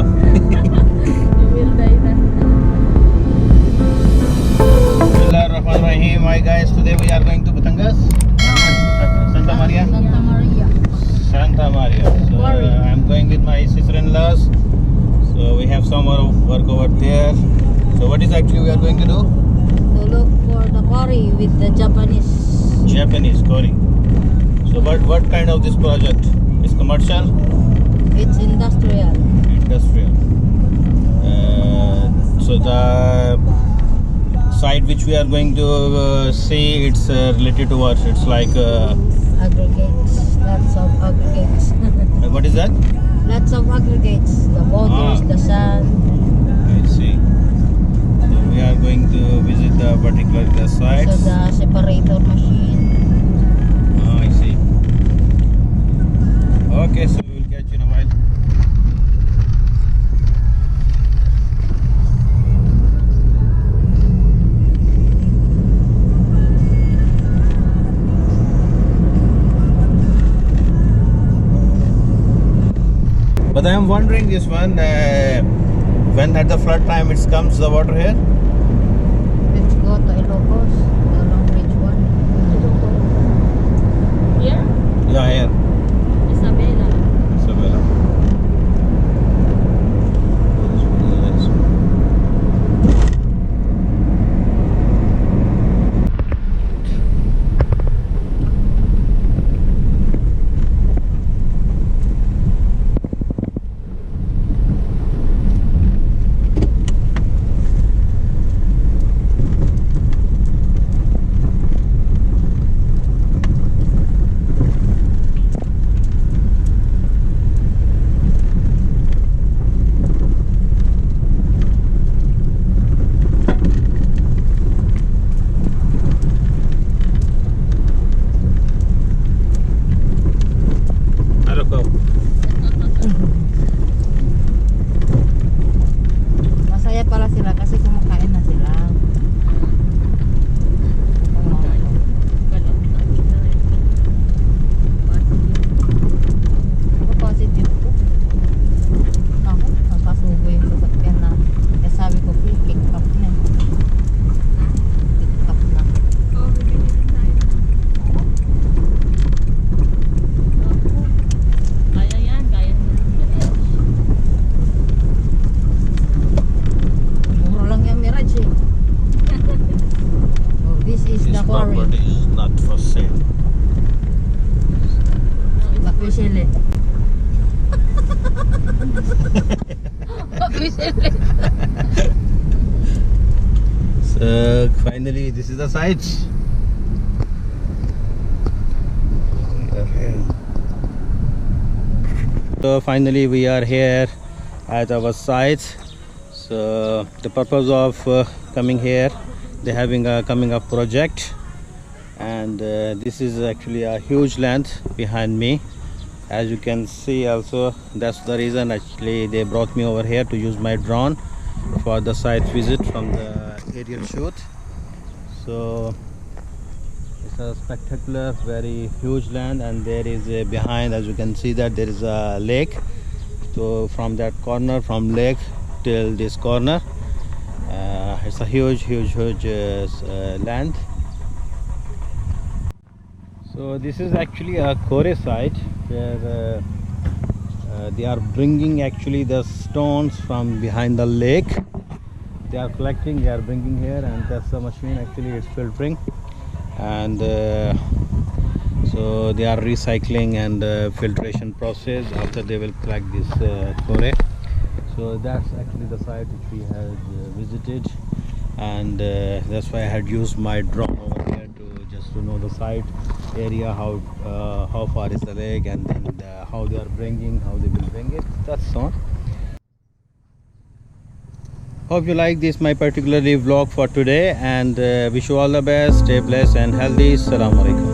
go. You will die then. Bismillahirrahmanirrahim. Hi guys, today we are going to Batangas, Santa Maria. Santa Maria. Santa Maria. So I'm going with my sister-in-laws. So we have some more work over there. So what is actually we are going to do? To look for the quarry with the Japanese quarry. So what kind of this project? Is commercial? It's industrial. Industrial. So the site which we are going to see, it's related to what? It's like Aggregates. Lots of aggregates. what is that? Lots of aggregates. The boulders, the sand. I see. So we are going to visit the particular site. So the separator machine. I see. Okay, so we will catch you in a while. But I am wondering this one, when at the flood time it comes the water here? Let's go to Ilocos, the Long Beach one. Here? Yeah, here. Isabela. Isabela. Masaya pala sila kasi kumakain na sila. Positive po. Ako, napasubo yung sasakyan na. Kaya sabi ko, pick up na. Pick up na. Kaya yan, kaya mura lang yung Mirage eh. Oh, this is This the quarry. property is not for sale. Bakwisili. Bakwisili. So finally this is the site. So finally we are here at our site. So the purpose of coming here, they're having a coming up project, and this is actually a huge land behind me. As you can see also, that's the reason actually they brought me over here to use my drone for the site visit from the aerial shoot. So it's a spectacular, very huge land, and there is a behind, as you can see, that there is a lake. So from that corner, from lake till this corner, it's a huge land. So this is actually a quarry site where they are bringing actually the stones from behind the lake. They are collecting, they are bringing here, and that's the machine actually is filtering, and so they are recycling and filtration process. After they will collect this quarry. So that's actually the site which we had visited, and that's why I had used my drone over here to just to know the site area, how far is the lake, and then how they are bringing, how they will bring it. That's all. Hope you like this my particularly vlog for today, and wish you all the best. Stay blessed and healthy. Assalamu alaikum.